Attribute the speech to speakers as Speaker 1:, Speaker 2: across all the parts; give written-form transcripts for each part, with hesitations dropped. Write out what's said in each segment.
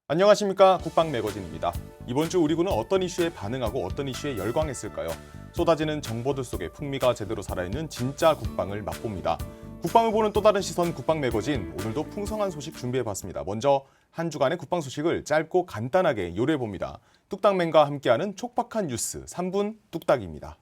Speaker 1: 안녕하십니까, 국방 매거진입니다. 이번 주 우리 군은 어떤 이슈에 반응하고 어떤 이슈에 열광했을까요? 쏟아지는 정보들 속에 풍미가 제대로 살아있는 진짜 국방을 맛봅니다. 국방을 보는 또 다른 시선 국방 매거진, 오늘도 풍성한 소식 준비해봤습니다. 먼저 한 주간의 국방 소식을 짧고 간단하게 요리해봅니다. 뚝딱맨과 함께하는 촉박한 뉴스 3분 뚝딱입니다.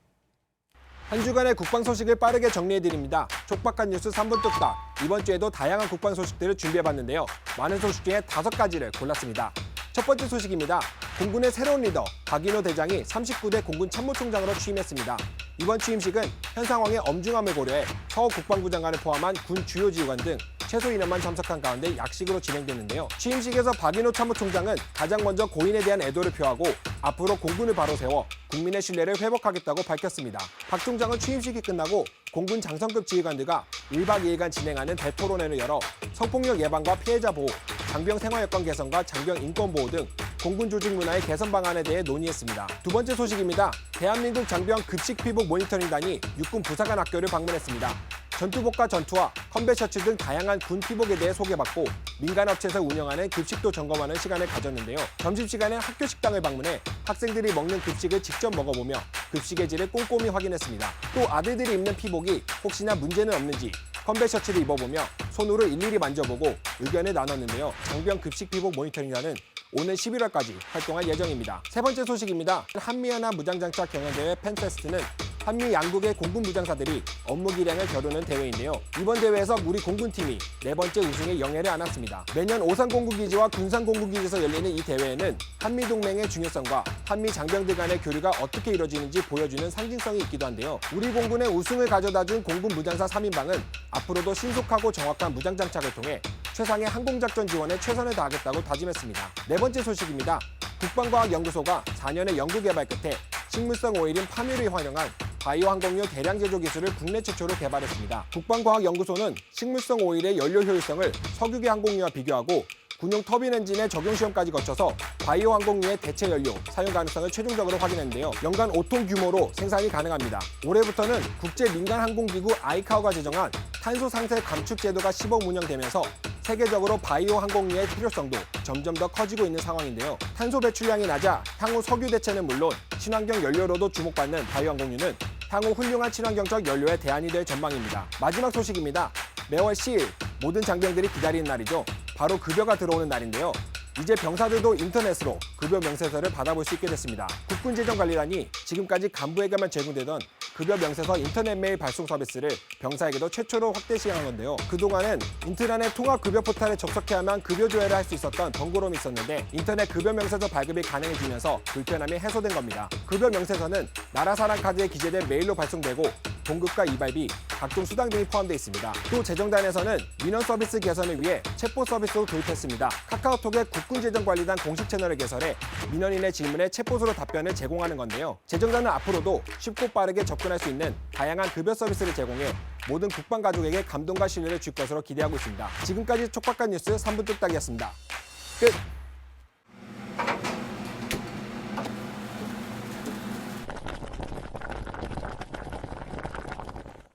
Speaker 2: 한 주간의 국방 소식을 빠르게 정리해드립니다. 촉박한 뉴스 3분 뚝딱. 이번 주에도 다양한 국방 소식들을 준비해봤는데요. 많은 소식 중에 5가지를 골랐습니다. 첫 번째 소식입니다. 공군의 새로운 리더 박인호 대장이 39대 공군 참모총장으로 취임했습니다. 이번 취임식은 현 상황의 엄중함을 고려해 서 국방부 장관을 포함한 군 주요 지휘관 등 최소 인원만 참석한 가운데 약식으로 진행됐는데요. 취임식에서 박인호 참모총장은 가장 먼저 고인에 대한 애도를 표하고 앞으로 공군을 바로 세워 국민의 신뢰를 회복하겠다고 밝혔습니다. 박 총장은 취임식이 끝나고 공군 장성급 지휘관들과 1박 2일간 진행하는 대토론회를 열어 성폭력 예방과 피해자 보호, 장병 생활 여건 개선과 장병 인권 보호 등 공군 조직 문화의 개선 방안에 대해 논의했습니다. 두 번째 소식입니다. 대한민국 장병 급식 피복 모니터링단이 육군 부사관 학교를 방문했습니다. 전투복과 전투화, 컴뱃 셔츠 등 다양한 군 피복에 대해 소개받고 민간 업체에서 운영하는 급식도 점검하는 시간을 가졌는데요. 점심시간에 학교 식당을 방문해 학생들이 먹는 급식을 직접 먹어보며 급식의 질을 꼼꼼히 확인했습니다. 또 아들들이 입는 피복이 혹시나 문제는 없는지 컴뱃 셔츠를 입어보며 손으로 일일이 만져보고 의견을 나눴는데요. 장병 급식 피복 모니터링단은 오는 11월까지 활동할 예정입니다. 세 번째 소식입니다. 한미연합 무장장착 경연대회 펜페스트는 한미 양국의 공군 무장사들이 업무 기량을 겨루는 대회인데요. 이번 대회에서 우리 공군팀이 4번째 우승의 영예를 안았습니다. 매년 오산공군기지와 군산공군기지에서 열리는 이 대회에는 한미동맹의 중요성과 한미 장병들 간의 교류가 어떻게 이루어지는지 보여주는 상징성이 있기도 한데요. 우리 공군의 우승을 가져다준 공군 무장사 3인방은 앞으로도 신속하고 정확한 무장장착을 통해 최상의 항공작전 지원에 최선을 다하겠다고 다짐했습니다. 네 번째 소식입니다. 국방과학연구소가 4년의 연구개발 끝에 식물성 오일인 파묘를 활용한 바이오 항공유 대량 제조 기술을 국내 최초로 개발했습니다. 국방과학연구소는 식물성 오일의 연료 효율성을 석유계 항공유와 비교하고 군용 터빈 엔진의 적용 시험까지 거쳐서 바이오 항공유의 대체 연료 사용 가능성을 최종적으로 확인했는데요. 연간 5톤 규모로 생산이 가능합니다. 올해부터는 국제 민간 항공기구 아이카오가 제정한 탄소 상태 감축 제도가 시범 운영되면서 세계적으로 바이오 항공유의 필요성도 점점 더 커지고 있는 상황인데요. 탄소 배출량이 낮아 향후 석유 대체는 물론 친환경 연료로도 주목받는 바이오 항공유는 향후 훌륭한 친환경적 연료의 대안이 될 전망입니다. 마지막 소식입니다. 매월 10일 모든 장병들이 기다리는 날이죠. 바로 급여가 들어오는 날인데요. 이제 병사들도 인터넷으로 급여 명세서를 받아볼 수 있게 됐습니다. 국군재정관리단이 지금까지 간부에게만 제공되던 급여 명세서 인터넷 메일 발송 서비스를 병사에게도 최초로 확대 시행한 건데요. 그동안은 인트라넷 통합 급여 포탈에 접속해야만 급여 조회를 할 수 있었던 번거로움이 있었는데 인터넷 급여 명세서 발급이 가능해지면서 불편함이 해소된 겁니다. 급여 명세서는 나라사랑 카드에 기재된 메일로 발송되고 봉급과 이발비, 각종 수당 등이 포함되어 있습니다. 또 재정단에서는 민원 서비스 개선을 위해 챗봇 서비스도 도입했습니다. 카카오톡의 국군재정관리단 공식 채널을 개설해 민원인의 질문에 챗봇으로 답변을 제공하는 건데요. 재정단은 앞으로도 쉽고 빠르게 접근할 수 있는 다양한 급여 서비스를 제공해 모든 국방 가족에게 감동과 신뢰를 줄 것으로 기대하고 있습니다. 지금까지 촉박한 뉴스 3분 뚝딱이었습니다. 끝!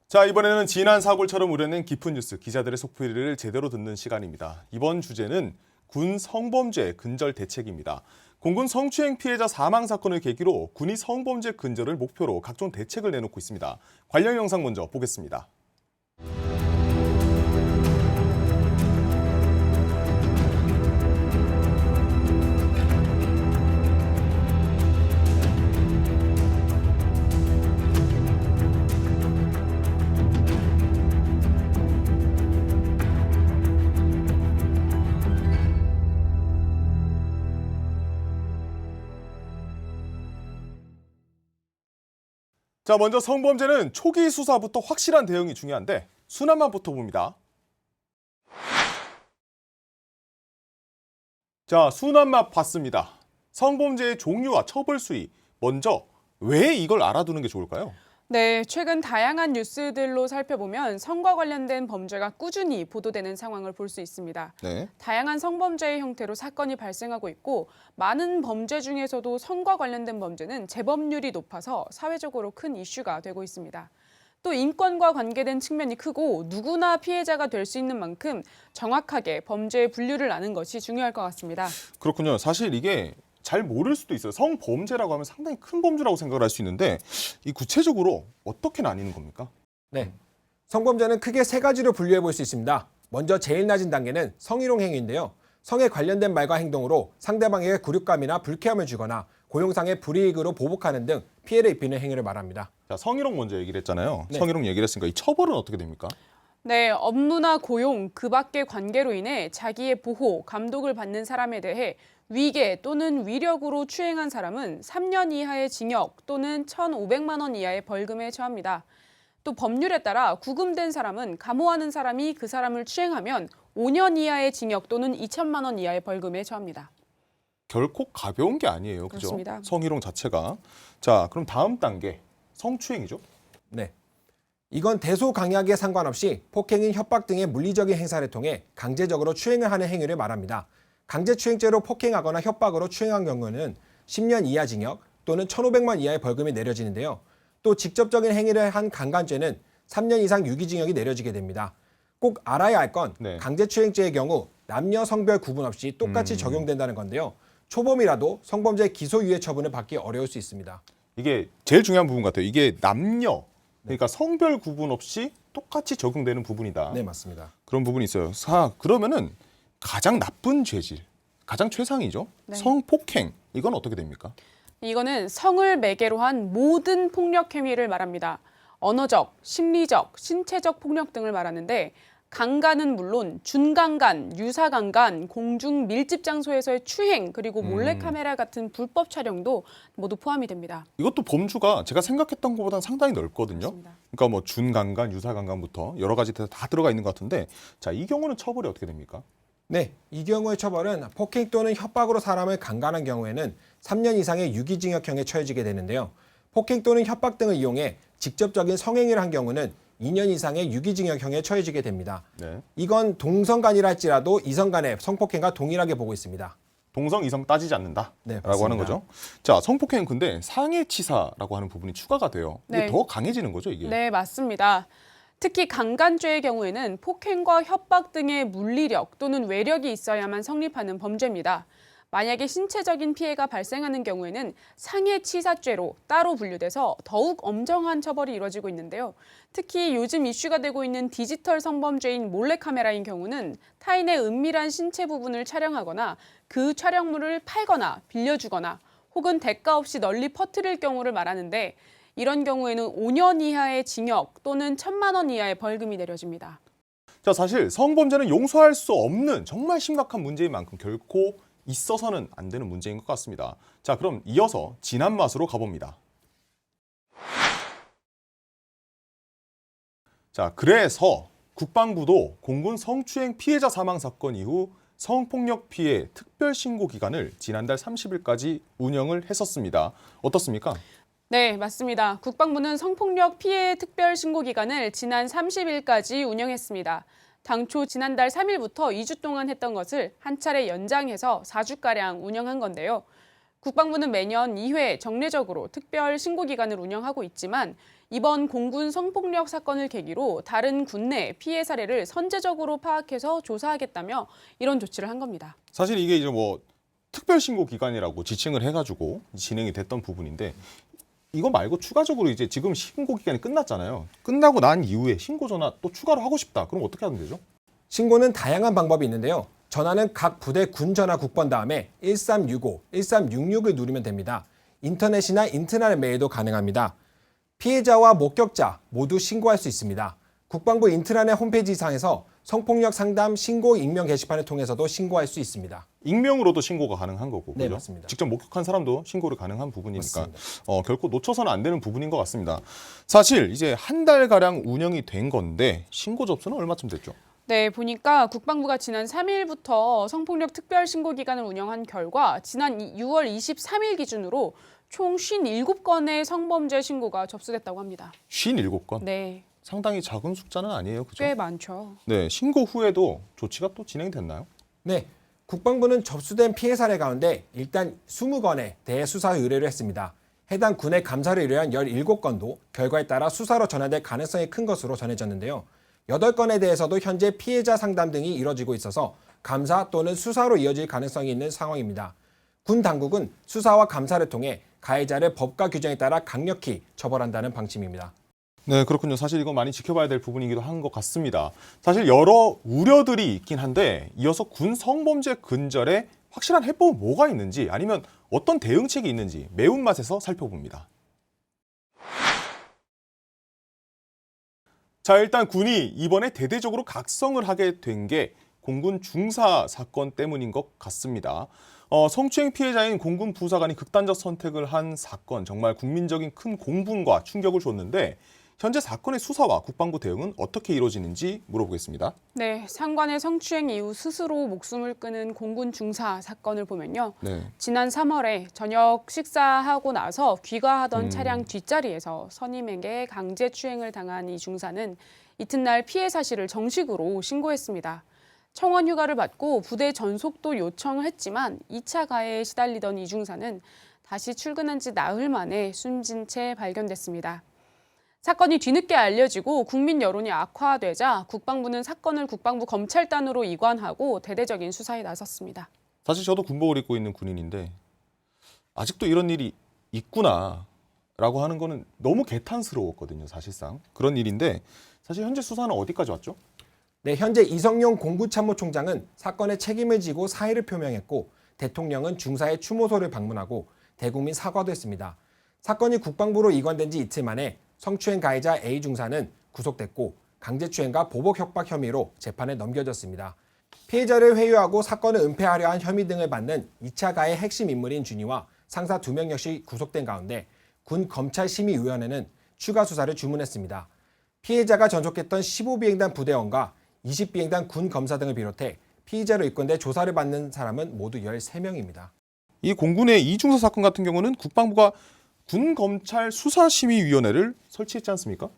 Speaker 1: 자, 이번에는 지난 사골처럼 우려낸 깊은 뉴스, 기자들의 속풀이를 제대로 듣는 시간입니다. 이번 주제는 군 성범죄 근절 대책입니다. 공군 성추행 피해자 사망 사건을 계기로 군이 성범죄 근절을 목표로 각종 대책을 내놓고 있습니다. 관련 영상 먼저 보겠습니다. 자, 먼저 성범죄는 초기 수사부터 확실한 대응이 중요한데 순환만부터 봅니다. 자, 순환맛 봤습니다. 성범죄의 종류와 처벌 수위. 먼저 왜 이걸 알아두는 게 좋을까요?
Speaker 3: 네, 최근 다양한 뉴스들로 살펴보면 성과 관련된 범죄가 꾸준히 보도되는 상황을 볼 수 있습니다.
Speaker 1: 네.
Speaker 3: 다양한 성범죄의 형태로 사건이 발생하고 있고 많은 범죄 중에서도 성과 관련된 범죄는 재범률이 높아서 사회적으로 큰 이슈가 되고 있습니다. 또 인권과 관계된 측면이 크고 누구나 피해자가 될 수 있는 만큼 정확하게 범죄의 분류를 아는 것이 중요할 것 같습니다.
Speaker 1: 그렇군요. 사실 이게 잘 모를 수도 있어요. 성범죄라고 하면 상당히 큰 범죄라고 생각을 할 수 있는데 이 구체적으로 어떻게 나뉘는 겁니까?
Speaker 2: 네, 성범죄는 크게 세 가지로 분류해 볼 수 있습니다. 먼저 제일 낮은 단계는 성희롱 행위인데요. 성에 관련된 말과 행동으로 상대방에게 굴욕감이나 불쾌함을 주거나 고용상의 불이익으로 보복하는 등 피해를 입히는 행위를 말합니다.
Speaker 1: 자, 성희롱 먼저 얘기를 했잖아요.
Speaker 2: 네.
Speaker 1: 성희롱 얘기를 했으니까 이 처벌은 어떻게 됩니까?
Speaker 3: 네, 업무나 고용, 그 밖의 관계로 인해 자기의 보호, 감독을 받는 사람에 대해 위계 또는 위력으로 추행한 사람은 3년 이하의 징역 또는 1,500만 원 이하의 벌금에 처합니다. 또 법률에 따라 구금된 사람은 감호하는 사람이 그 사람을 추행하면 5년 이하의 징역 또는 2천만 원 이하의 벌금에 처합니다.
Speaker 1: 결코 가벼운 게 아니에요. 그죠?
Speaker 3: 그렇습니다.
Speaker 1: 성희롱 자체가. 자, 그럼 다음 단계 성추행이죠.
Speaker 2: 네, 이건 대소강약에 상관없이 폭행인 협박 등의 물리적인 행사를 통해 강제적으로 추행을 하는 행위를 말합니다. 강제추행죄로 폭행하거나 협박으로 추행한 경우는 10년 이하 징역 또는 1,500만 이하의 벌금이 내려지는데요. 또 직접적인 행위를 한 강간죄는 3년 이상 유기징역이 내려지게 됩니다. 꼭 알아야 할 건
Speaker 1: 네.
Speaker 2: 강제추행죄의 경우 남녀 성별 구분 없이 똑같이 적용된다는 건데요. 초범이라도 성범죄 기소유예 처분을 받기 어려울 수 있습니다.
Speaker 1: 이게 제일 중요한 부분 같아요. 이게 남녀, 그러니까 성별 구분 없이 똑같이 적용되는 부분이다.
Speaker 2: 네, 맞습니다.
Speaker 1: 그런 부분이 있어요. 그러면은 가장 나쁜 죄질, 가장 최상이죠.
Speaker 3: 네.
Speaker 1: 성폭행, 이건 어떻게 됩니까?
Speaker 3: 이거는 성을 매개로 한 모든 폭력 행위를 말합니다. 언어적, 심리적, 신체적 폭력 등을 말하는데 강간은 물론 준강간, 유사강간, 공중 밀집 장소에서의 추행, 그리고 몰래카메라 같은 불법 촬영도 모두 포함이 됩니다.
Speaker 1: 이것도 범주가 제가 생각했던 것보다는 상당히 넓거든요.
Speaker 3: 맞습니다.
Speaker 1: 그러니까 뭐 준강간, 유사강간부터 여러 가지 다 들어가 있는 것 같은데, 자, 이 경우는 처벌이 어떻게 됩니까?
Speaker 2: 네, 이 경우의 처벌은 폭행 또는 협박으로 사람을 강간한 경우에는 3년 이상의 유기징역형에 처해지게 되는데요. 폭행 또는 협박 등을 이용해 직접적인 성행위를 한 경우는 2년 이상의 유기징역형에 처해지게 됩니다.
Speaker 1: 네.
Speaker 2: 이건 동성간이라 할지라도 이성간의 성폭행과 동일하게 보고 있습니다.
Speaker 1: 동성 이성 따지지 않는다라고
Speaker 2: 네,
Speaker 1: 하는
Speaker 2: 맞습니다.
Speaker 1: 거죠. 자, 성폭행은 근데 상해치사라고 하는 부분이 추가가 돼요. 이게
Speaker 3: 네.
Speaker 1: 더 강해지는 거죠, 이게.
Speaker 3: 네, 맞습니다. 특히 강간죄의 경우에는 폭행과 협박 등의 물리력 또는 외력이 있어야만 성립하는 범죄입니다. 만약에 신체적인 피해가 발생하는 경우에는 상해치사죄로 따로 분류돼서 더욱 엄정한 처벌이 이루어지고 있는데요. 특히 요즘 이슈가 되고 있는 디지털 성범죄인 몰래카메라인 경우는 타인의 은밀한 신체 부분을 촬영하거나 그 촬영물을 팔거나 빌려주거나 혹은 대가 없이 널리 퍼뜨릴 경우를 말하는데, 이런 경우에는 5년 이하의 징역 또는 1,000만 원 이하의 벌금이 내려집니다.
Speaker 1: 자, 사실 성범죄는 용서할 수 없는 정말 심각한 문제인 만큼 결코 있어서는 안 되는 문제인 것 같습니다. 자, 그럼 이어서 진한 맛으로 가봅니다. 자, 그래서 국방부도 공군 성추행 피해자 사망 사건 이후 성폭력 피해 특별 신고 기간을 지난달 30일까지 운영을 했었습니다. 어떻습니까?
Speaker 3: 네, 맞습니다. 국방부는 성폭력 피해 특별 신고 기간을 지난 30일까지 운영했습니다. 당초 지난달 3일부터 2주 동안 했던 것을 한 차례 연장해서 4주가량 운영한 건데요. 국방부는 매년 2회 정례적으로 특별 신고 기간을 운영하고 있지만 이번 공군 성폭력 사건을 계기로 다른 군내 피해 사례를 선제적으로 파악해서 조사하겠다며 이런 조치를 한 겁니다.
Speaker 1: 사실 이게 이제 뭐 특별 신고 기간이라고 지칭을 해가지고 진행이 됐던 부분인데, 이거 말고 추가적으로 이제 지금 신고 기간이 끝났잖아요. 끝나고 난 이후에 신고 전화 또 추가로 하고 싶다. 그럼 어떻게 하면 되죠?
Speaker 2: 신고는 다양한 방법이 있는데요. 전화는 각 부대 군 전화 국번 다음에 1365, 1366을 누르면 됩니다. 인터넷이나 인트라넷 메일도 가능합니다. 피해자와 목격자 모두 신고할 수 있습니다. 국방부 인트라넷 홈페이지상에서 성폭력 상담 신고 익명 게시판을 통해서도 신고할 수 있습니다.
Speaker 1: 익명으로도 신고가 가능한 거고,
Speaker 2: 네,
Speaker 1: 그죠?
Speaker 2: 맞습니다.
Speaker 1: 직접 목격한 사람도 신고를 가능한 부분이니까
Speaker 2: 맞습니다.
Speaker 1: 결코 놓쳐서는 안 되는 부분인 것 같습니다. 사실 이제 한 달가량 운영이 된 건데 신고 접수는 얼마쯤 됐죠?
Speaker 3: 네, 보니까 국방부가 지난 3일부터 성폭력 특별 신고 기간을 운영한 결과 지난 6월 23일 기준으로 총 57건의 성범죄 신고가 접수됐다고 합니다.
Speaker 1: 57건?
Speaker 3: 네,
Speaker 1: 상당히 작은 숫자는 아니에요, 그죠?
Speaker 3: 꽤 많죠.
Speaker 1: 네, 신고 후에도 조치가 또 진행됐나요?
Speaker 2: 네, 국방부는 접수된 피해 사례 가운데 일단 20건에 대해 수사 의뢰를 했습니다. 해당 군의 감사를 의뢰한 17건도 결과에 따라 수사로 전환될 가능성이 큰 것으로 전해졌는데요. 8건에 대해서도 현재 피해자 상담 등이 이뤄지고 있어서 감사 또는 수사로 이어질 가능성이 있는 상황입니다. 군 당국은 수사와 감사를 통해 가해자를 법과 규정에 따라 강력히 처벌한다는 방침입니다.
Speaker 1: 네, 그렇군요. 사실 이건 많이 지켜봐야 될 부분이기도 한 것 같습니다. 사실 여러 우려들이 있긴 한데 이어서 군 성범죄 근절에 확실한 해법은 뭐가 있는지 아니면 어떤 대응책이 있는지 매운맛에서 살펴봅니다. 자, 일단 군이 이번에 대대적으로 각성을 하게 된 게 공군 중사 사건 때문인 것 같습니다. 성추행 피해자인 공군 부사관이 극단적 선택을 한 사건, 정말 국민적인 큰 공분과 충격을 줬는데 현재 사건의 수사와 국방부 대응은 어떻게 이루어지는지 물어보겠습니다.
Speaker 3: 네, 상관의 성추행 이후 스스로 목숨을 끊은 공군 중사 사건을 보면요.
Speaker 1: 네.
Speaker 3: 지난 3월에 저녁 식사하고 나서 귀가하던 차량 뒷자리에서 선임에게 강제 추행을 당한 이 중사는 이튿날 피해 사실을 정식으로 신고했습니다. 청원 휴가를 받고 부대 전속도 요청을 했지만 2차 가해에 시달리던 이 중사는 다시 출근한 지 나흘 만에 숨진 채 발견됐습니다. 사건이 뒤늦게 알려지고 국민 여론이 악화되자 국방부는 사건을 국방부 검찰단으로 이관하고 대대적인 수사에 나섰습니다.
Speaker 1: 사실 저도 군복을 입고 있는 군인인데 아직도 이런 일이 있구나라고 하는 거는 너무 개탄스러웠거든요. 사실상 그런 일인데 사실 현재 수사는 어디까지 왔죠?
Speaker 2: 네, 현재 이성용 공군참모총장은 사건의 책임을 지고 사의를 표명했고 대통령은 중사의 추모소를 방문하고 대국민 사과도 했습니다. 사건이 국방부로 이관된 지 이틀 만에 성추행 가해자 A 중사는 구속됐고 강제추행과 보복 협박 혐의로 재판에 넘겨졌습니다. 피해자를 회유하고 사건을 은폐하려 한 혐의 등을 받는 2차 가해 핵심 인물인 준이와 상사 2명 역시 구속된 가운데 군 검찰심의위원회는 추가 수사를 주문했습니다. 피해자가 전속했던 15비행단 부대원과 20비행단 군 검사 등을 비롯해 피의자로 입건돼 조사를 받는 사람은 모두 13명입니다.
Speaker 1: 이 공군의 이중사 사건 같은 경우는 국방부가 군검찰수사심의위원회를 설치했지 않습니까?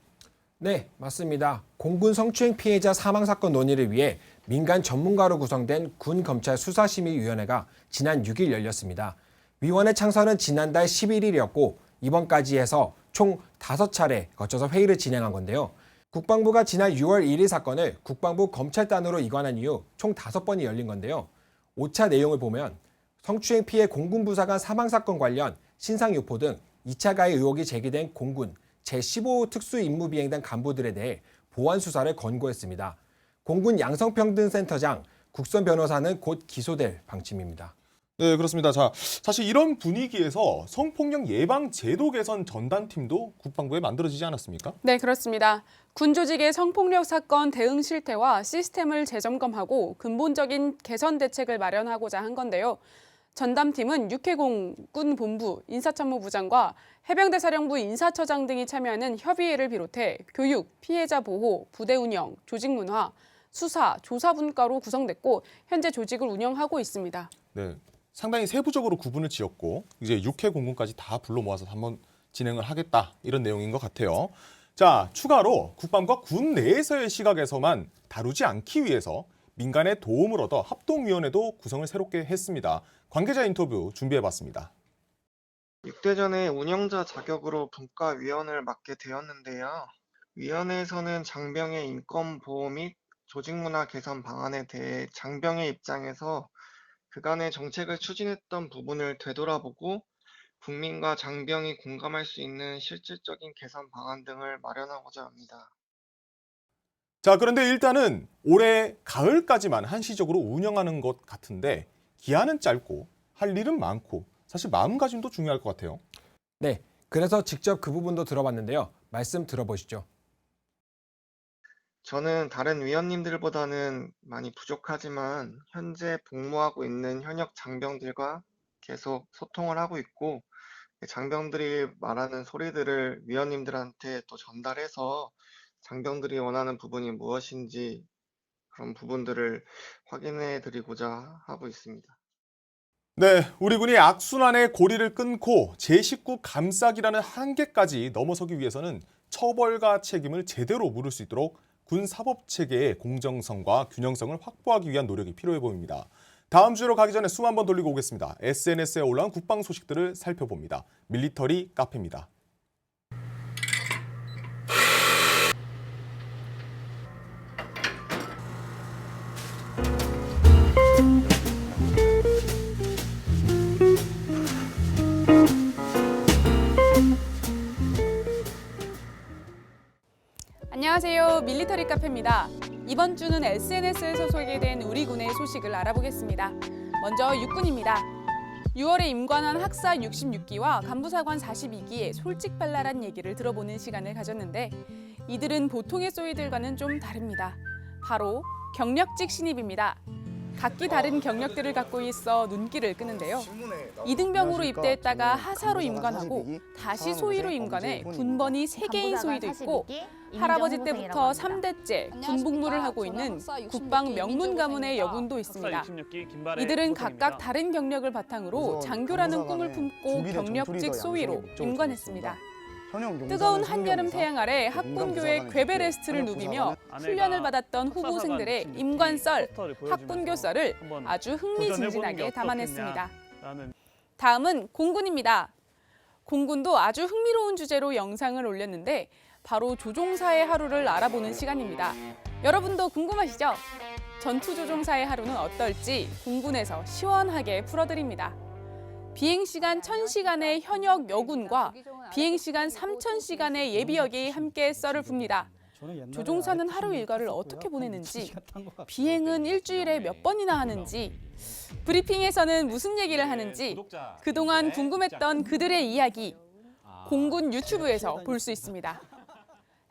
Speaker 2: 네, 맞습니다. 공군 성추행 피해자 사망 사건 논의를 위해 민간 전문가로 구성된 군검찰수사심의위원회가 지난 6일 열렸습니다. 위원회 창설은 지난달 11일이었고 이번까지 해서 총 5차례 거쳐서 회의를 진행한 건데요. 국방부가 지난 6월 1일 사건을 국방부 검찰단으로 이관한 이후 총 5번이 열린 건데요. 5차 내용을 보면 성추행 피해 공군부사관 사망 사건 관련 신상유포 등 2차 가해 의혹이 제기된 공군 제15 특수임무비행단 간부들에 대해 보완 수사를 권고했습니다. 공군 양성평등센터장 국선 변호사는 곧 기소될 방침입니다.
Speaker 1: 네, 그렇습니다. 자, 사실 이런 분위기에서 성폭력 예방 제도 개선 전담팀도 국방부에 만들어지지 않았습니까?
Speaker 3: 네, 그렇습니다. 군 조직의 성폭력 사건 대응 실태와 시스템을 재점검하고 근본적인 개선 대책을 마련하고자 한 건데요. 전담팀은 육해공군 본부 인사참모부장과 해병대 사령부 인사처장 등이 참여하는 협의회를 비롯해 교육, 피해자 보호, 부대 운영, 조직 문화, 수사, 조사 분과로 구성됐고 현재 조직을 운영하고 있습니다.
Speaker 1: 네, 상당히 세부적으로 구분을 지었고 이제 육해공군까지 다 불러 모아서 한번 진행을 하겠다 이런 내용인 것 같아요. 자, 추가로 국방부가 군 내에서의 시각에서만 다루지 않기 위해서 민간의 도움을 얻어 합동위원회도 구성을 새롭게 했습니다. 관계자 인터뷰 준비해봤습니다.
Speaker 4: 6대전의 운영자 자격으로 분과위원을 맡게 되었는데요. 위원회에서는 장병의 인권 보호 및 조직 문화 개선 방안에 대해 장병의 입장에서 그간의 정책을 추진했던 부분을 되돌아보고 국민과 장병이 공감할 수 있는 실질적인 개선 방안 등을 마련하고자 합니다.
Speaker 1: 자, 그런데 일단은 올해 가을까지만 한시적으로 운영하는 것 같은데 기한은 짧고 할 일은 많고 사실 마음가짐도 중요할 것 같아요.
Speaker 2: 네, 그래서 직접 그 부분도 들어봤는데요. 말씀 들어보시죠.
Speaker 4: 저는 다른 위원님들보다는 많이 부족하지만 현재 복무하고 있는 현역 장병들과 계속 소통을 하고 있고 장병들이 말하는 소리들을 위원님들한테 또 전달해서 장병들이 원하는 부분이 무엇인지 그런 부분들을 확인해 드리고자 하고 있습니다.
Speaker 1: 네, 우리 군이 악순환의 고리를 끊고 제 식구 감싸기라는 한계까지 넘어서기 위해서는 처벌과 책임을 제대로 물을 수 있도록 군 사법 체계의 공정성과 균형성을 확보하기 위한 노력이 필요해 보입니다. 다음 주로 가기 전에 숨 한번 돌리고 오겠습니다. SNS에 올라온 국방 소식들을 살펴봅니다. 밀리터리 카페입니다.
Speaker 3: 안녕하세요. 밀리터리 카페입니다. 이번 주는 SNS에서 소개된 우리 군의 소식을 알아보겠습니다. 먼저 육군입니다. 6월에 임관한 학사 66기와 간부사관 42기의 솔직발랄한 얘기를 들어보는 시간을 가졌는데 이들은 보통의 소위들과는 좀 다릅니다. 바로 경력직 신입입니다. 각기 다른 경력들을 갖고 있어 눈길을 끄는데요. 이등병으로 입대했다가 하사로 임관하고 다시 소위로 임관해 군번이 3개인 소위도 있고 할아버지 때부터 3대째 군복무를 하고 있는 국방 명문 가문의 여군도 있습니다. 이들은 각각 다른 경력을 바탕으로 장교라는 꿈을 품고 경력직 소위로 임관했습니다. 뜨거운 한여름 태양 아래 학군교의 궤베레스트를 누비며 훈련을 받았던 후보생들의 임관썰, 학군교썰을 아주 흥미진진하게 담아냈습니다. 다음은 공군입니다. 공군도 아주 흥미로운 주제로 영상을 올렸는데 바로 조종사의 하루를 알아보는 시간입니다. 여러분도 궁금하시죠? 전투조종사의 하루는 어떨지 공군에서 시원하게 풀어드립니다. 비행시간 1000시간의 현역 여군과 비행시간 3000시간의 예비역이 함께 썰을 풉니다. 조종사는 하루 일과를 어떻게 보내는지, 비행은 일주일에 몇 번이나 하는지, 브리핑에서는 무슨 얘기를 하는지 그동안 궁금했던 그들의 이야기, 공군 유튜브에서 볼 수 있습니다.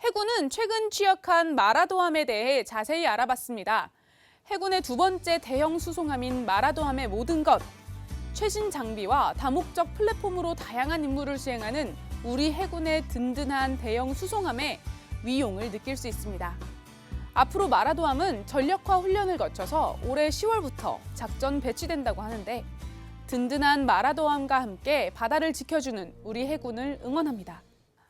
Speaker 3: 해군은 최근 취역한 마라도함에 대해 자세히 알아봤습니다. 해군의 두 번째 대형 수송함인 마라도함의 모든 것, 최신 장비와 다목적 플랫폼으로 다양한 임무를 수행하는 우리 해군의 든든한 대형 수송함의 위용을 느낄 수 있습니다. 앞으로 마라도함은 전력화 훈련을 거쳐서 올해 10월부터 작전 배치된다고 하는데 든든한 마라도함과 함께 바다를 지켜주는 우리 해군을 응원합니다.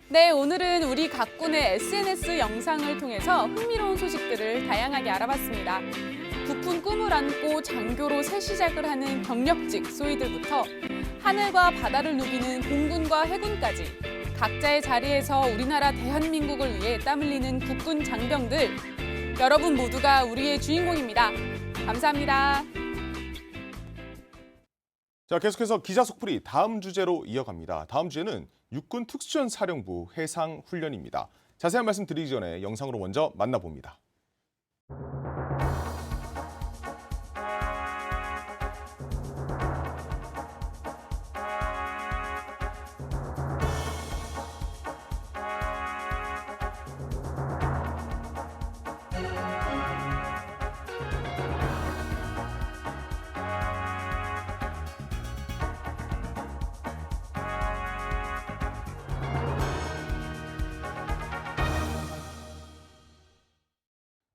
Speaker 3: 네, 오늘은 우리 각군의 SNS 영상을 통해서 흥미로운 소식들을 다양하게 알아봤습니다. 국군 꿈을 안고 장교로 새 시작을 하는 경력직 소위들부터 하늘과 바다를 누비는 공군과 해군까지 각자의 자리에서 우리나라 대한민국을 위해 땀 흘리는 국군 장병들, 여러분 모두가 우리의 주인공입니다. 감사합니다.
Speaker 1: 자, 계속해서 기자 속풀이 다음 주제로 이어갑니다. 다음 주제는 육군 특수전사령부 해상훈련입니다. 자세한 말씀 드리기 전에 영상으로 먼저 만나봅니다.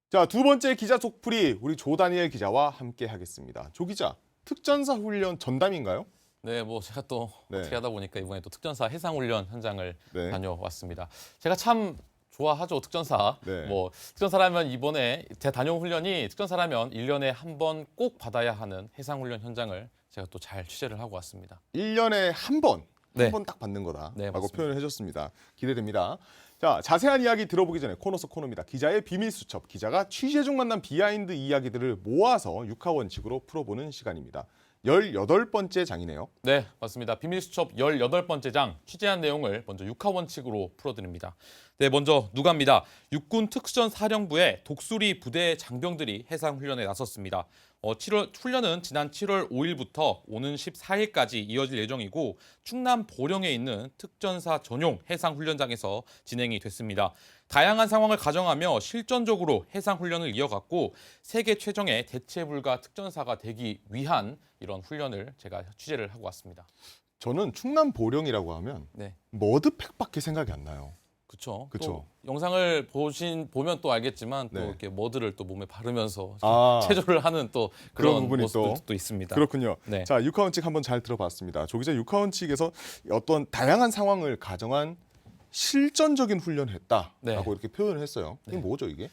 Speaker 1: 자, 두 번째 기자 속풀이 우리 조다니엘 기자와 함께 하겠습니다. 조 기자, 특전사 훈련 전담인가요?
Speaker 5: 네, 뭐 제가 또
Speaker 1: 네.
Speaker 5: 어떻게 하다 보니까 이번에 또 특전사 해상훈련 현장을
Speaker 1: 네.
Speaker 5: 다녀왔습니다. 제가 참 좋아하죠, 특전사.
Speaker 1: 네.
Speaker 5: 뭐 특전사라면 이번에 제 다녀온 훈련이 특전사라면 1년에 한 번 꼭 받아야 하는 해상훈련 현장을 제가 또 잘 취재를 하고 왔습니다.
Speaker 1: 1년에 한 번
Speaker 5: 네.
Speaker 1: 딱 받는 거다라고
Speaker 5: 네, 맞습니다.
Speaker 1: 표현을 해줬습니다. 기대됩니다. 자, 자세한 이야기 들어보기 전에 코너 속 코너입니다. 기자의 비밀 수첩. 기자가 취재 중 만난 비하인드 이야기들을 모아서 육하원칙으로 풀어보는 시간입니다. 18번째 장이네요.
Speaker 5: 네, 맞습니다. 비밀수첩 18번째 장 취재한 내용을 먼저 육하원칙으로 풀어드립니다. 네, 먼저 누가입니다. 육군 특수전사령부의 독수리 부대 장병들이 해상훈련에 나섰습니다. 훈련은 지난 7월 5일부터 오는 14일까지 이어질 예정이고 충남 보령에 있는 특전사 전용 해상훈련장에서 진행이 됐습니다. 다양한 상황을 가정하며 실전적으로 해상훈련을 이어갔고 세계 최정의 대체불가 특전사가 되기 위한 이런 훈련을 제가 취재를 하고 왔습니다.
Speaker 1: 저는 충남 보령이라고 하면
Speaker 5: 네.
Speaker 1: 머드팩밖에 생각이 안 나요.
Speaker 5: 그렇죠.
Speaker 1: 그쵸.
Speaker 5: 영상을 보면 또 알겠지만 또
Speaker 1: 네.
Speaker 5: 이렇게 머드를 또 몸에 바르면서
Speaker 1: 아,
Speaker 5: 체조를 하는 또
Speaker 1: 그런
Speaker 5: 그런
Speaker 1: 부분이
Speaker 5: 모습들도 또 있습니다.
Speaker 1: 그렇군요.
Speaker 5: 네.
Speaker 1: 자, 육하원칙 한번 잘 들어봤습니다. 조 기자, 육하원칙에서 어떤 다양한 상황을 가정한 실전적인 훈련을 했다라고
Speaker 5: 네.
Speaker 1: 이렇게 표현을 했어요. 이게
Speaker 5: 네.
Speaker 1: 뭐죠, 이게?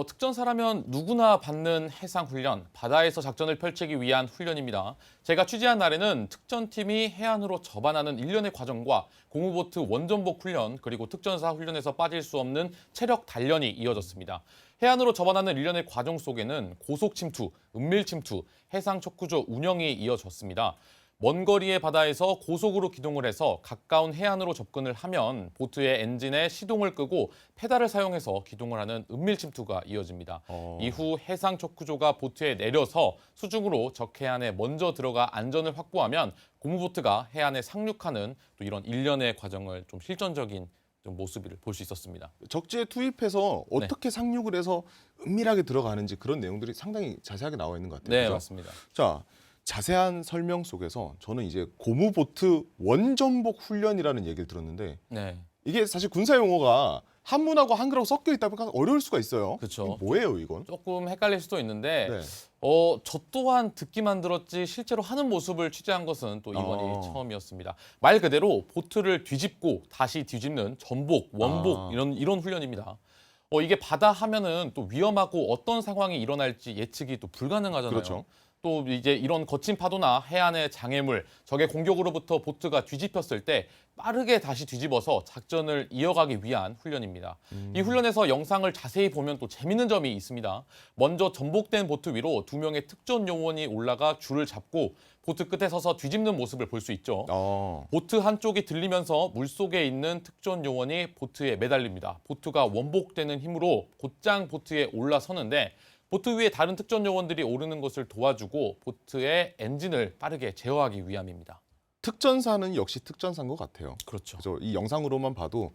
Speaker 5: 특전사라면 누구나 받는 해상훈련, 바다에서 작전을 펼치기 위한 훈련입니다. 제가 취재한 날에는 특전팀이 해안으로 접안하는 일련의 과정과 공무보트 원전복 훈련, 그리고 특전사 훈련에서 빠질 수 없는 체력 단련이 이어졌습니다. 해안으로 접안하는 일련의 과정 속에는 고속 침투, 은밀 침투, 해상 척구조 운영이 이어졌습니다. 먼 거리의 바다에서 고속으로 기동을 해서 가까운 해안으로 접근을 하면 보트의 엔진에 시동을 끄고 페달을 사용해서 기동을 하는 은밀 침투가 이어집니다. 이후 해상 척구조가 보트에 내려서 수중으로 적 해안에 먼저 들어가 안전을 확보하면 고무보트가 해안에 상륙하는 또 이런 일련의 과정을 좀 실전적인 좀 모습을 볼 수 있었습니다.
Speaker 1: 적지에 투입해서 어떻게 상륙을 해서 은밀하게 들어가는지 그런 내용들이 상당히 자세하게 나와 있는 것 같아요.
Speaker 5: 네,
Speaker 1: 그죠?
Speaker 5: 맞습니다.
Speaker 1: 자, 자세한 설명 속에서 저는 이제 고무보트 원전복 훈련이라는 얘기를 들었는데
Speaker 5: 네,
Speaker 1: 이게 사실 군사 용어가 한문하고 한글하고 섞여 있다 보니까 어려울 수가 있어요.
Speaker 5: 그렇죠.
Speaker 1: 이게 뭐예요, 이건?
Speaker 5: 조금 헷갈릴 수도 있는데
Speaker 1: 네.
Speaker 5: 저 또한 듣기만 들었지 실제로 하는 모습을 취재한 것은 또 이번이
Speaker 1: 어.
Speaker 5: 처음이었습니다. 말 그대로 보트를 뒤집고 다시 뒤집는 전복, 원복
Speaker 1: 아.
Speaker 5: 이런 훈련입니다. 이게 바다 하면은 또 위험하고 어떤 상황이 일어날지 예측이 또 불가능하잖아요.
Speaker 1: 그렇죠.
Speaker 5: 또 이제 이런 거친 파도나 해안의 장애물, 적의 공격으로부터 보트가 뒤집혔을 때 빠르게 다시 뒤집어서 작전을 이어가기 위한 훈련입니다. 이 훈련에서 영상을 자세히 보면 또 재밌는 점이 있습니다. 먼저 전복된 보트 위로 2명의 특전 요원이 올라가 줄을 잡고 보트 끝에 서서 뒤집는 모습을 볼 수 있죠. 보트 한쪽이 들리면서 물속에 있는 특전 요원이 보트에 매달립니다. 보트가 원복되는 힘으로 곧장 보트에 올라서는데 보트 위에 다른 특전 요원들이 오르는 것을 도와주고 보트의 엔진을 빠르게 제어하기 위함입니다.
Speaker 1: 특전사는 역시 특전사인 것 같아요.
Speaker 5: 그렇죠.
Speaker 1: 그래서 이 영상으로만 봐도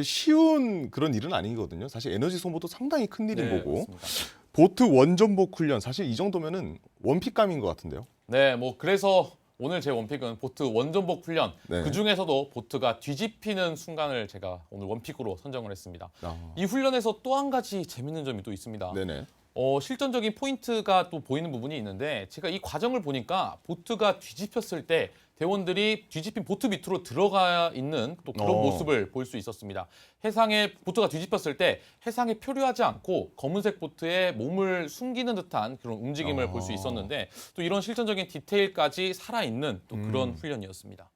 Speaker 1: 쉬운 그런 일은 아니거든요. 사실 에너지 소모도 상당히 큰 일인
Speaker 5: 네,
Speaker 1: 거고.
Speaker 5: 맞습니다.
Speaker 1: 보트 원전복 훈련 사실 이 정도면은 원픽감인 것 같은데요.
Speaker 5: 네, 그래서 오늘 제 원픽은 보트 원전복 훈련.
Speaker 1: 네.
Speaker 5: 그 중에서도 보트가 뒤집히는 순간을 제가 오늘 원픽으로 선정을 했습니다. 이 훈련에서 또 한 가지 재밌는 점이 또 있습니다.
Speaker 1: 네네.
Speaker 5: 실전적인 포인트가 또 보이는 부분이 있는데 제가 이 과정을 보니까 보트가 뒤집혔을 때 대원들이 뒤집힌 보트 밑으로 들어가 있는 또 그런 모습을 볼 수 있었습니다. 해상에 보트가 뒤집혔을 때 해상에 표류하지 않고 검은색 보트에 몸을 숨기는 듯한 그런 움직임을 볼 수 있었는데 또 이런 실전적인 디테일까지 살아있는 또 그런 훈련이었습니다.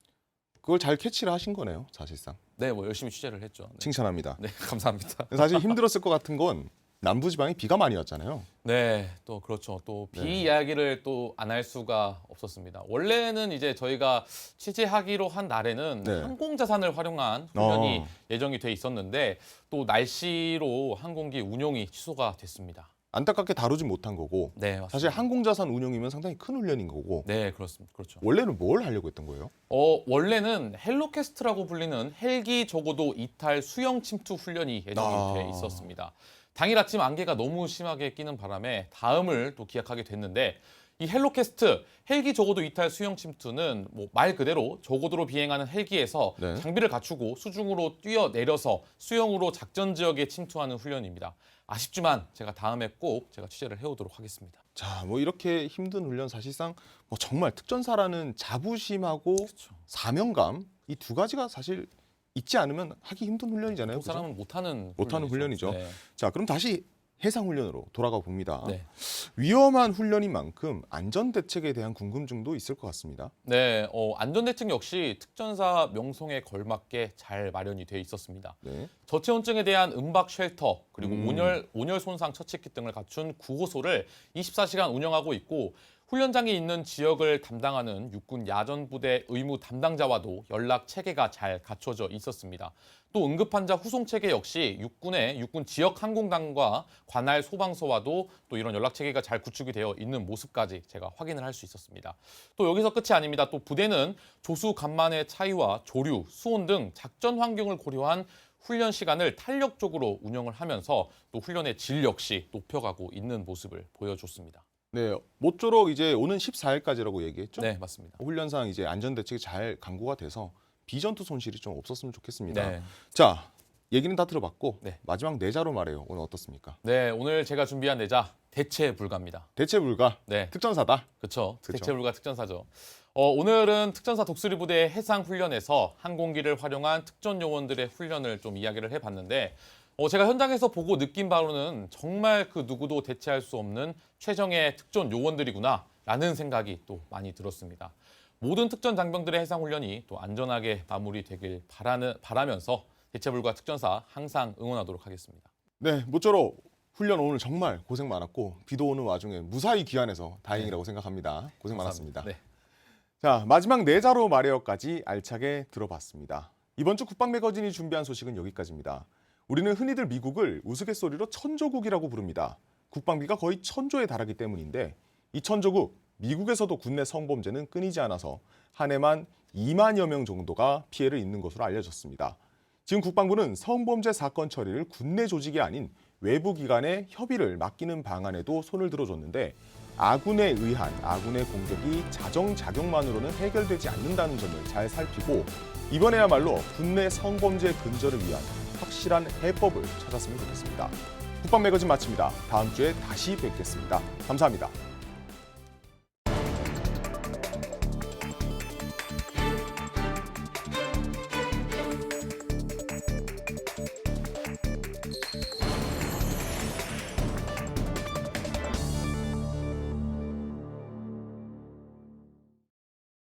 Speaker 1: 그걸 잘 캐치를 하신 거네요, 사실상.
Speaker 5: 네, 열심히 취재를 했죠. 네,
Speaker 1: 칭찬합니다.
Speaker 5: 네, 감사합니다.
Speaker 1: 사실 힘들었을 것 같은 건 남부지방이 비가 많이 왔잖아요.
Speaker 5: 네, 또 그렇죠. 또 비 이야기를 또 안 할 수가 없었습니다. 원래는 이제 저희가 취재하기로 한 날에는
Speaker 1: 네.
Speaker 5: 항공자산을 활용한 훈련이 예정이 돼 있었는데 또 날씨로 항공기 운용이 취소가 됐습니다.
Speaker 1: 안타깝게 다루지 못한 거고.
Speaker 5: 네, 맞습니다.
Speaker 1: 사실 항공자산 운용이면 상당히 큰 훈련인 거고.
Speaker 5: 네, 그렇습니다. 그렇죠.
Speaker 1: 원래는 뭘 하려고 했던 거예요?
Speaker 5: 원래는 헬로캐스트라고 불리는 헬기 저고도 이탈 수영 침투 훈련이 예정이 돼 있었습니다. 당일 아침 안개가 너무 심하게 끼는 바람에 다음을 또 기약하게 됐는데 이 헬로캐스트 헬기 저고도 이탈 수영 침투는 말 그대로 저고도로 비행하는 헬기에서
Speaker 1: 네.
Speaker 5: 장비를 갖추고 수중으로 뛰어내려서 수영으로 작전 지역에 침투하는 훈련입니다. 아쉽지만 제가 다음에 꼭 제가 취재를 해오도록 하겠습니다.
Speaker 1: 자, 이렇게 힘든 훈련 사실상 정말 특전사라는 자부심하고 사명감 이 두 가지가 사실 있지 않으면 하기 힘든 훈련이잖아요.
Speaker 5: 그 사람은 못하는
Speaker 1: 훈련이죠.
Speaker 5: 네.
Speaker 1: 자, 그럼 다시 해상 훈련으로 돌아가 봅니다.
Speaker 5: 네.
Speaker 1: 위험한 훈련인 만큼 안전 대책에 대한 궁금증도 있을 것 같습니다.
Speaker 5: 네, 안전대책 역시 특전사 명성에 걸맞게 잘 마련이 돼 있었습니다.
Speaker 1: 네.
Speaker 5: 저체온증에 대한 음박 쉘터 그리고 온열 손상 처치킷 등을 갖춘 구호소를 24시간 운영하고 있고 훈련장이 있는 지역을 담당하는 육군 야전부대 의무 담당자와도 연락 체계가 잘 갖춰져 있었습니다. 또 응급환자 후송 체계 역시 육군의 육군 지역 항공단과 관할 소방서와도 또 이런 연락 체계가 잘 구축이 되어 있는 모습까지 제가 확인을 할 수 있었습니다. 또 여기서 끝이 아닙니다. 또 부대는 조수 간만의 차이와 조류, 수온 등 작전 환경을 고려한 훈련 시간을 탄력적으로 운영을 하면서 또 훈련의 질 역시 높여가고 있는 모습을 보여줬습니다.
Speaker 1: 네, 모쪼록 이제 오는 14일까지라고 얘기했죠.
Speaker 5: 네, 맞습니다.
Speaker 1: 훈련상 이제 안전 대책이 잘 강구가 돼서 비전투 손실이 좀 없었으면 좋겠습니다.
Speaker 5: 네.
Speaker 1: 자, 얘기는 다 들어봤고
Speaker 5: 네.
Speaker 1: 마지막 내자로 말해요. 오늘 어떻습니까?
Speaker 5: 네, 오늘 제가 준비한 내자 대체 불가입니다.
Speaker 1: 대체 불가.
Speaker 5: 네,
Speaker 1: 특전사다.
Speaker 5: 그렇죠.
Speaker 1: 그쵸.
Speaker 5: 대체 불가 특전사죠. 오늘은 특전사 독수리 부대의 해상 훈련에서 항공기를 활용한 특전 요원들의 훈련을 좀 이야기를 해봤는데 제가 현장에서 보고 느낀 바로는 정말 그 누구도 대체할 수 없는 최정예 특전 요원들이구나라는 생각이 또 많이 들었습니다. 모든 특전 장병들의 해상훈련이 또 안전하게 마무리되길 바라면서 대체불가 특전사 항상 응원하도록 하겠습니다.
Speaker 1: 네, 모쪼록 훈련 오늘 정말 고생 많았고 비도 오는 와중에 무사히 귀환해서 다행이라고 생각합니다. 고생 많았습니다.
Speaker 5: 네.
Speaker 1: 자, 마지막 내자로 말해요까지 알차게 들어봤습니다. 이번 주 국방 매거진이 준비한 소식은 여기까지입니다. 우리는 흔히들 미국을 우스갯소리로 천조국이라고 부릅니다. 국방비가 거의 1,000조에 달하기 때문인데 이 천조국, 미국에서도 국내 성범죄는 끊이지 않아서 한 해만 2만여 명 정도가 피해를 입는 것으로 알려졌습니다. 지금 국방부는 성범죄 사건 처리를 국내 조직이 아닌 외부 기관의 협의를 맡기는 방안에도 손을 들어줬는데 아군에 의한 아군의 공격이 자정작용만으로는 해결되지 않는다는 점을 잘 살피고 이번에야말로 국내 성범죄 근절을 위한 확실한 해법을 찾았으면 좋겠습니다. 국방 매거진 마칩니다. 다음 주에 다시 뵙겠습니다. 감사합니다.